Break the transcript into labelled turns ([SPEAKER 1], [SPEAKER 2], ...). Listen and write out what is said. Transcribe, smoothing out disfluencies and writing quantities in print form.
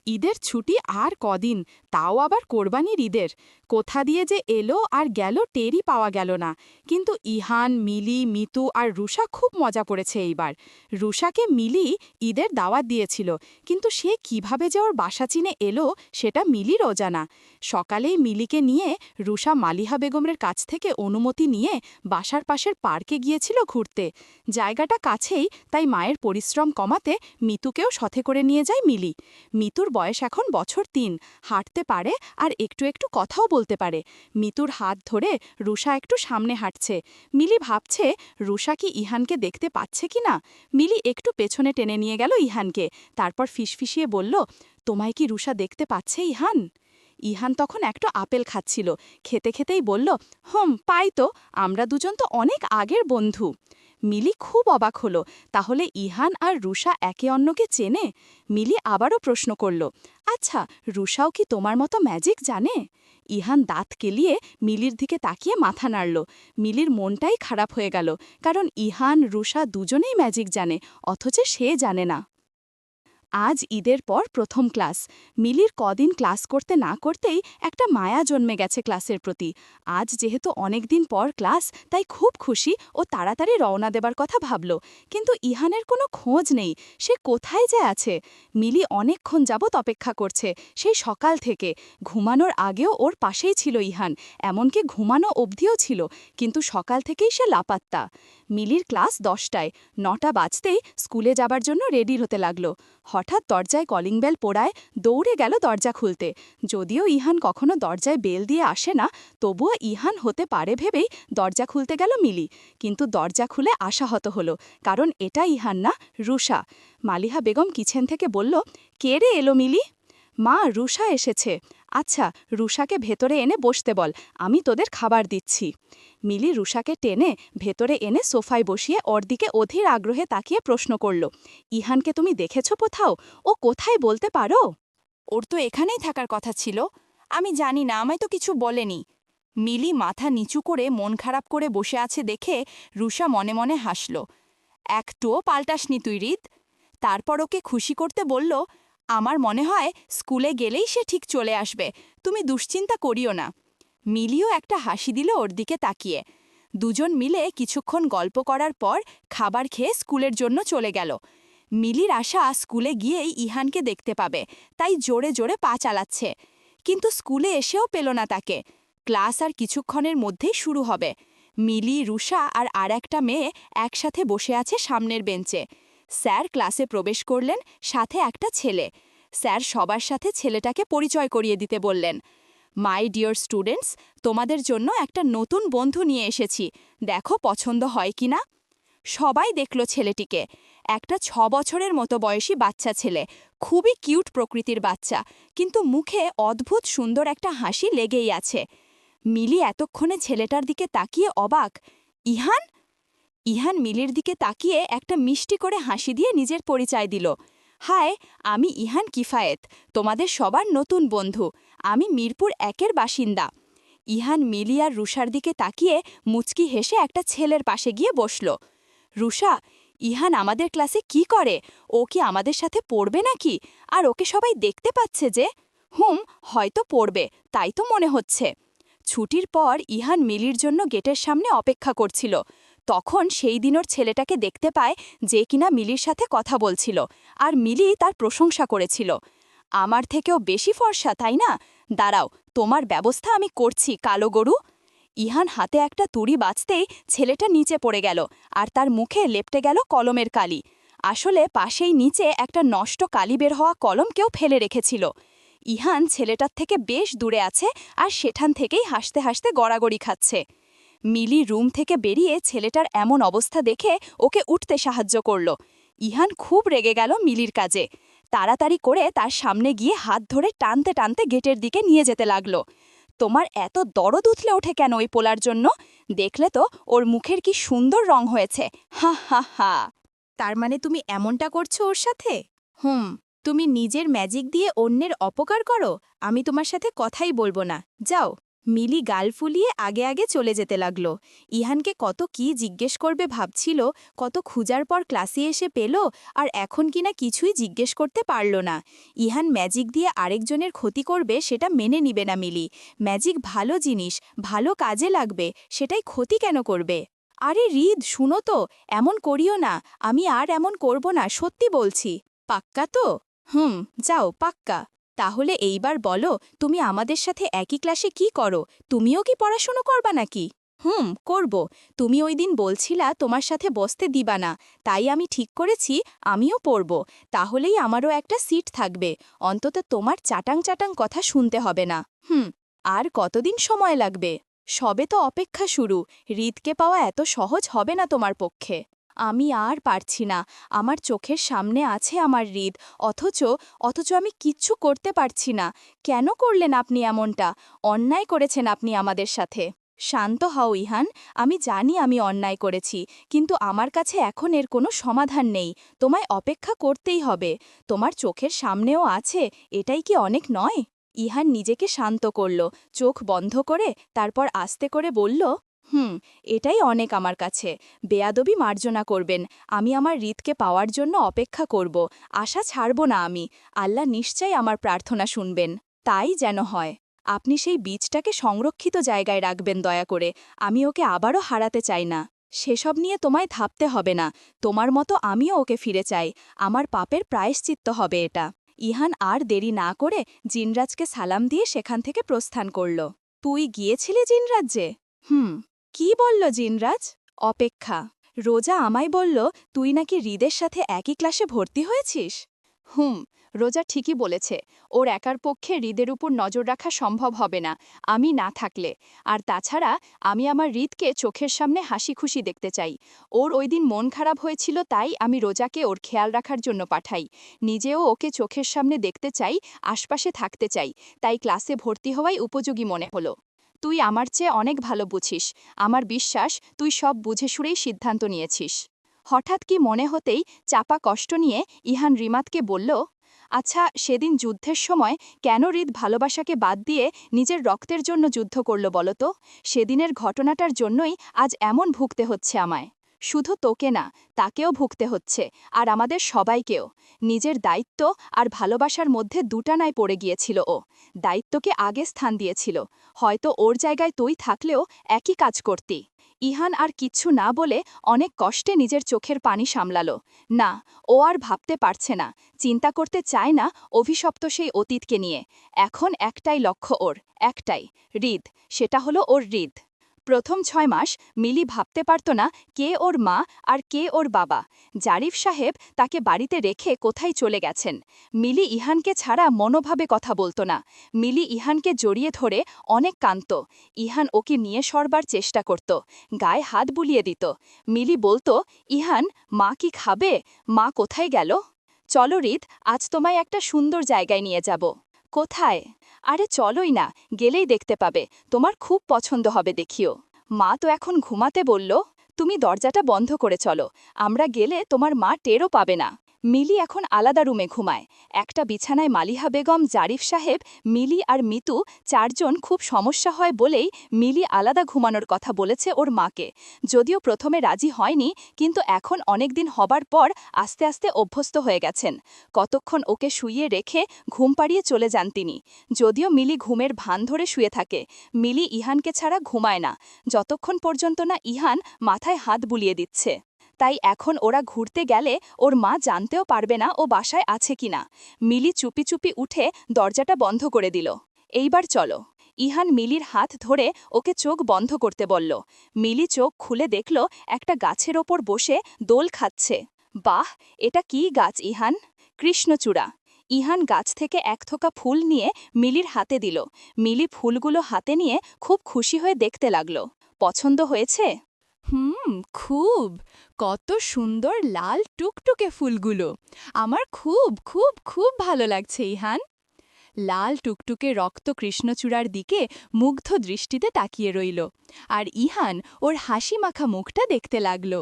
[SPEAKER 1] ঈদের ছুটি আর কদিন, তাও আবার কোরবানির ঈদের। কোথা দিয়ে যে এলো আর গেল টেরই পাওয়া গেল না। কিন্তু ইহান, মিলি, মিতু আর রুষা খুব মজা করেছে এইবার। রুষাকে মিলি ঈদের দাওয়াত দিয়েছিল, কিন্তু সে কিভাবে যে ওর বাসা চিনে এলো সেটা মিলির অজানা। সকালেই মিলিকে নিয়ে রুষা মালিহা বেগমের কাছ থেকে অনুমতি নিয়ে বাসার পাশের পার্কে গিয়েছিল ঘুরতে। জায়গাটা কাছেই, তাই মায়ের পরিশ্রম কমাতে মিতুকেও সাথে করে নিয়ে যায় মিলি। মিতুর বয়স এখন বছর ৩, হাঁটতে পারে আর একটু একটু কথাও বলতে পারে। মিতুর হাত ধরে রুষা একটু সামনে হাঁটছে। মিলি ভাবছে রুষা কি ইহানকে দেখতে পাচ্ছে কি না। মিলি একটু পেছনে টেনে নিয়ে গেল ইহানকে, তারপর ফিসফিসিয়ে বলল, তোমায় কি রুষা দেখতে পাচ্ছে ইহান? ইহান তখন একটা আপেল খাচ্ছিল, খেতে খেতেই বলল, পাই তো, আমরা দুজন তো অনেক আগের বন্ধু। মিলি খুব অবাক হলো, তাহলে ইহান আর রুষা একে অন্যকে চেনে? মিলি আবারও প্রশ্ন করল, আচ্ছা, রুষাও কি তোমার মতো ম্যাজিক জানে? ইহান দাঁত কেলিয়ে মিলির দিকে তাকিয়ে মাথা নাড়ল। মিলির মনটাই খারাপ হয়ে গেল, কারণ ইহান, রুষা দুজনেই ম্যাজিক জানে, অথচ সে জানে না। আজ ঈদের পর প্রথম ক্লাস। মিলির কদিন ক্লাস করতে না করতেই একটা মায়া জন্মে গেছে ক্লাসের প্রতি। আজ যেহেতু অনেক দিন পর ক্লাস, তাই খুব খুশি ও তাড়াতাড়ি রওনা দেবার কথা ভাবল। কিন্তু ইহানের কোনো খোঁজ নেই, সে কোথায় যে আছে। মিলি অনেকক্ষণ যাবৎ অপেক্ষা করছে, সেই সকাল থেকে। ঘুমানোর আগেও ওর পাশেই ছিল ইহান, এমনকি ঘুমানো অবধিও ছিল, কিন্তু সকাল থেকেই সে লাপাত্তা। মিলির ক্লাস 10টায়, 9টা বাজতেই স্কুলে যাবার জন্য রেডি হতে লাগলো। হঠাৎ দরজায় কলিং বেল পোড়ায়, দৌড়ে গেল দরজা খুলতে। যদিও ইহান কখনো দরজায় বেল দিয়ে আসে না, তবুও ইহান হতে পারে ভেবেই দরজা খুলতে গেল মিলি। কিন্তু দরজা খুলে আশাহত হলো, কারণ এটা ইহান না, রুষা। মালিহা বেগম কিচেন থেকে বলল, কে রে এলো মিলি? মা, রুষা এসেছে। আচ্ছা, রুষাকে ভেতরে এনে বসতে বল, আমি তোদের খাবার দিচ্ছি। মিলি রুষাকে টেনে ভেতরে এনে সোফায় বসিয়ে ওর দিকে অধীর আগ্রহে তাকিয়ে প্রশ্ন করল, ইহানকে তুমি দেখেছ কোথাও? ও কোথায় বলতে পারো?
[SPEAKER 2] ওর তো এখানেই থাকার কথা ছিল। আমি জানি না, আমায় তো কিছু বলেনি। মিলি মাথা নিচু করে মন খারাপ করে বসে আছে দেখে রুষা মনে মনে হাসল। একটুও পাল্টাসনি তুই, হৃদ। তারপর ওকে খুশি করতে বলল, আমার মনে হয় স্কুলে গেলেই সে ঠিক চলে আসবে, তুমি দুশ্চিন্তা করিও না। মিলিও একটা হাসি দিল ওর দিকে তাকিয়ে। দুজন মিলে কিছুক্ষণ গল্প করার পর খাবার খেয়ে স্কুলের জন্য চলে গেল। মিলির আশা স্কুলে গিয়েই ইহানকে দেখতে পাবে, তাই জোরে জোরে পা চালাচ্ছে। কিন্তু স্কুলে এসেও পেল না তাকে। ক্লাস আর কিছুক্ষণের মধ্যেই শুরু হবে। মিলি, রুষা আর একটা মেয়ে একসাথে বসে আছে সামনের বেঞ্চে। স্যার ক্লাসে প্রবেশ করলেন, সাথে একটা ছেলে। স্যার সবার সাথে ছেলেটাকে পরিচয় করিয়ে দিতে বললেন। মাই ডিয়ার স্টুডেন্টস, তোমাদের জন্য একটা নতুন বন্ধু নিয়ে এসেছি, দেখো পছন্দ হয় কি না। সবাই দেখল ছেলেটিকে। একটা 6 বছরের মতো বয়সী বাচ্চা ছেলে, খুবই কিউট প্রকৃতির বাচ্চা, কিন্তু মুখে অদ্ভুত সুন্দর একটা হাসি লেগেই আছে। মিলি এতক্ষণে ছেলেটার দিকে তাকিয়ে অবাক। ইহান? ইহান মিলির দিকে তাকিয়ে একটা মিষ্টি করে হাসি দিয়ে নিজের পরিচয় দিল। হাই, আমি ইহান কিফায়েত, তোমাদের সবার নতুন বন্ধু। আমি মিরপুর 1-এর বাসিন্দা। ইহান মিলি আর রুষার দিকে তাকিয়ে মুচকি হেসে একটা ছেলের পাশে গিয়ে বসল। রুষা, ইহান আমাদের ক্লাসে কি করে? ও কি আমাদের সাথে পড়বে নাকি? আর ওকে সবাই দেখতে পাচ্ছে যে। হয়তো পড়বে, তাই তো মনে হচ্ছে। ছুটির পর ইহান মিলির জন্য গেটের সামনে অপেক্ষা করছিল। তখন সেই দিনের ছেলেটাকে দেখতে পায়, যে কিনা মিলির সাথে কথা বলছিল, আর মিলি তার প্রশংসা করেছিল। আমার থেকেও বেশি ফর্সা, তাই না? দাঁড়াও, তোমার ব্যবস্থা আমি করছি, কালো গরু। ইহান হাতে একটা তুড়ি বাজতেই ছেলেটা নিচে পড়ে গেল, আর তার মুখে লেপটে গেল কলমের কালি। আসলে পাশেই নিচে একটা নষ্ট কালি বের হওয়া কলম কেউ ফেলে রেখেছিল। ইহান ছেলেটার থেকে বেশ দূরে আছে, আর সেখান থেকেই হাসতে হাসতে গড়াগড়ি খাচ্ছে। মিলি রুম থেকে বেরিয়ে ছেলেটার এমন অবস্থা দেখে ওকে উঠতে সাহায্য করল। ইহান খুব রেগে গেল মিলির কাজে। তাড়াতাড়ি করে তার সামনে গিয়ে হাত ধরে টানতে টানতে গেটের দিকে নিয়ে যেতে লাগল। তোমার এত দরদ উথলে ওঠে কেন ওই পোলার জন্য? দেখলে তো ওর মুখের কি সুন্দর রং হয়েছে। হা হা হা।
[SPEAKER 1] তার মানে তুমি এমনটা করছো ওর সাথে? তুমি নিজের ম্যাজিক দিয়ে অন্যের অপকার করো? আমি তোমার সাথে কথাই বলবো না, যাও।
[SPEAKER 2] মিলি গাল ফুলিয়ে আগে আগে চলে যেতে লাগল। ইহানকে কত কি জিজ্ঞেস করবে ভাবছিল, কত খুঁজার পর ক্লাসে এসে পেল, আর এখন কিনা কিছুই জিজ্ঞেস করতে পারল না। ইহান ম্যাজিক দিয়ে আরেকজনের ক্ষতি করবে সেটা মেনে নিবে না মিলি। ম্যাজিক ভালো জিনিস, ভালো কাজে লাগবে, সেটাই ক্ষতি কেন করবে? আরে রিদ, শুনো তো, এমন করিও না, আমি আর এমন করব না, সত্যি বলছি। পাক্কা তো? যাও, পাক্কা। তাহলে এইবার বলো, তুমি আমাদের সাথে একই ক্লাসে কি করো? তুমিও কি পড়াশুনো করবা নাকি? করব। তুমি ওই দিন বলছিলা তোমার সাথে বসতে দিবা না, তাই আমি ঠিক করেছি আমিও পড়ব। তাহলেই আমারও একটা সিট থাকবে, অন্তত তোমার চাটাং চাটাং কথা শুনতে হবে না। আর কতদিন সময় লাগবে? সবে তো অপেক্ষা শুরু। হৃদকে পাওয়া এত সহজ হবে না তোমার পক্ষে। আমি আর পারছি না, আমার চোখের সামনে আছে আমার হৃদ, অথচ আমি কিচ্ছু করতে পারছি না। কেন করলেন আপনি এমনটা? অন্যায় করেছেন আপনি আমাদের সাথে। শান্ত হও ইহান, আমি জানি আমি অন্যায় করেছি, কিন্তু আমার কাছে এখন এর কোনো সমাধান নেই। তোমায় অপেক্ষা করতেই হবে। তোমার চোখের সামনেও আছে, এটাই কি অনেক নয়? ইহান নিজেকে শান্ত করল, চোখ বন্ধ করে, তারপর আস্তে করে বলল, এটাই অনেক আমার কাছে। বেয়াদবি মার্জনা করবেন। আমি আমার হৃদকে পাওয়ার জন্য অপেক্ষা করব, আশা ছাড়ব না আমি। আল্লাহ নিশ্চয়ই আমার প্রার্থনা শুনবেন। তাই যেন হয়। আপনি সেই বীজটাকে সংরক্ষিত জায়গায় রাখবেন দয়া করে। আমি ওকে আবারও হারাতে চাই না। সেসব নিয়ে তোমায় ভাবতে হবে না। তোমার মতো আমিও ওকে ফিরে চাই। আমার পাপের প্রায়শ্চিত্ত হবে এটা। ইহান আর দেরি না করে জিনরাজকে সালাম দিয়ে সেখান থেকে প্রস্থান করল। তুই গিয়েছিলি জিনরাজ্যে? কি বলল জিনরাজ? অপেক্ষা। রোজা আমায় বলল তুই নাকি হৃদের সাথে একই ক্লাসে ভর্তি হয়েছিস। রোজা ঠিকই বলেছে। ওর একার পক্ষে হৃদের উপর নজর রাখা সম্ভব হবে না, আমি না থাকলে। আর তাছাড়া আমি আমার হৃদকে চোখের সামনে হাসি খুশি দেখতে চাই। ওর ওই দিন মন খারাপ হয়েছিল, তাই আমি রোজাকে ওর খেয়াল রাখার জন্য পাঠাই। নিজেও ওকে চোখের সামনে দেখতে চাই, আশপাশে থাকতে চাই। তাই ক্লাসে ভর্তি হওয়াই উপযোগী মনে হলো। তুই আমার চেয়ে অনেক ভালো বুঝিস। আমার বিশ্বাস তুই সব বুঝে শুনেই সিদ্ধান্ত নিয়েছিস। হঠাৎ কি মনে হতেই চাপা কষ্ট নিয়ে ইহান রিমাতকে বলল, আচ্ছা, সেদিন যুদ্ধের সময় কেন হৃদ ভালোবাসাকে বাদ দিয়ে নিজের রক্তের জন্য যুদ্ধ করল বলতো? সেদিনের ঘটনাটার জন্যই আজ এমন ভুগতে হচ্ছে আমায়। শুধু তোকে না, তাকেও ভুগতে হচ্ছে, আর আমাদের সবাইকেও। নিজের দায়িত্ব আর ভালোবাসার মধ্যে দুটানায় পড়ে গিয়েছিল ও। দায়িত্বকে আগে স্থান দিয়েছিল। হয়তো ওর জায়গায় তুই থাকলেও একই কাজ করতি। ইহান আর কিচ্ছু না বলে অনেক কষ্টে নিজের চোখের পানি সামলালো। না, ও আর ভাবতে পারছে না, চিন্তা করতে চায় না অভিশপ্ত সেই অতীতকে নিয়ে। এখন একটাই লক্ষ্য ওর, একটাই, হৃদ। সেটা হলো ওর হৃদ। প্রথম ৬ মাস মিলি ভাবতে পারত না কে ওর মা আর কে ওর বাবা। জারিফ সাহেব তাকে বাড়িতে রেখে কোথায় চলে গেছেন। মিলি ইহানকে ছাড়া মনোভাবে কথা বলতো না। মিলি ইহানকে জড়িয়ে ধরে অনেক কাঁদত। ইহান ওকে নিয়ে সরবার চেষ্টা করত, গায়ে হাত বুলিয়ে দিত। মিলি বলতো, ইহান, মা কি খাবে? মা কোথায় গেল? চলো হৃদ, আজ তোমায় একটা সুন্দর জায়গায় নিয়ে যাব। কোথায়? আরে চলোই না, গেলেই দেখতে পাবে, তোমার খুব পছন্দ হবে দেখিও। মা তো এখন ঘুমাতে বলল। তুমি দরজাটা বন্ধ করে চলো, আমরা গেলে তোমার মা টেরও পাবে না। মিলি এখন আলাদা রুমে ঘুমায়। একটা বিছানায় মালিহা বেগম, জারিফ সাহেব, মিলি আর মিতু, ৪ জন। খুব সমস্যা হয় বলেই মিলি আলাদা ঘুমানোর কথা বলেছে ওর মাকে। যদিও প্রথমে রাজি হয়নি, কিন্তু এখন অনেক দিন হবার পর আস্তে আস্তে অভ্যস্ত হয়ে গেছেন। কতক্ষণ ওকে শুইয়ে রেখে ঘুম পাড়িয়ে চলে যান তিনি। যদিও মিলি ঘুমের ভান ধরে শুয়ে থাকে, মিলি ইহানকে ছাড়া ঘুমায় না, যতক্ষণ পর্যন্ত না ইহান মাথায় হাত বুলিয়ে দিচ্ছে। তাই এখন ওরা ঘুরতে গেলে ওর মা জানতেও পারবে না ও বাসায় আছে কিনা। মিলি চুপি চুপি উঠে দরজাটা বন্ধ করে দিল। এইবার চলো। ইহান মিলির হাত ধরে ওকে চোখ বন্ধ করতে বলল। মিলি চোখ খুলে দেখল একটা গাছের ওপর বসে দোল খাচ্ছে। বাহ, এটা কি গাছ ইহান? কৃষ্ণচূড়া। ইহান গাছ থেকে এক থোকা ফুল নিয়ে মিলির হাতে দিল। মিলি ফুলগুলো হাতে নিয়ে খুব খুশি হয়ে দেখতে লাগল। পছন্দ হয়েছে? খুব। কত সুন্দর লাল টুকটুকে ফুলগুলো। আমার খুব খুব খুব ভালো লাগছে ইহান। লাল টুকটুকে রক্ত কৃষ্ণচূড়ার দিকে মুগ্ধ দৃষ্টিতে তাকিয়ে রইল, আর ইহান ওর হাসি মাখা মুখটা দেখতে লাগল।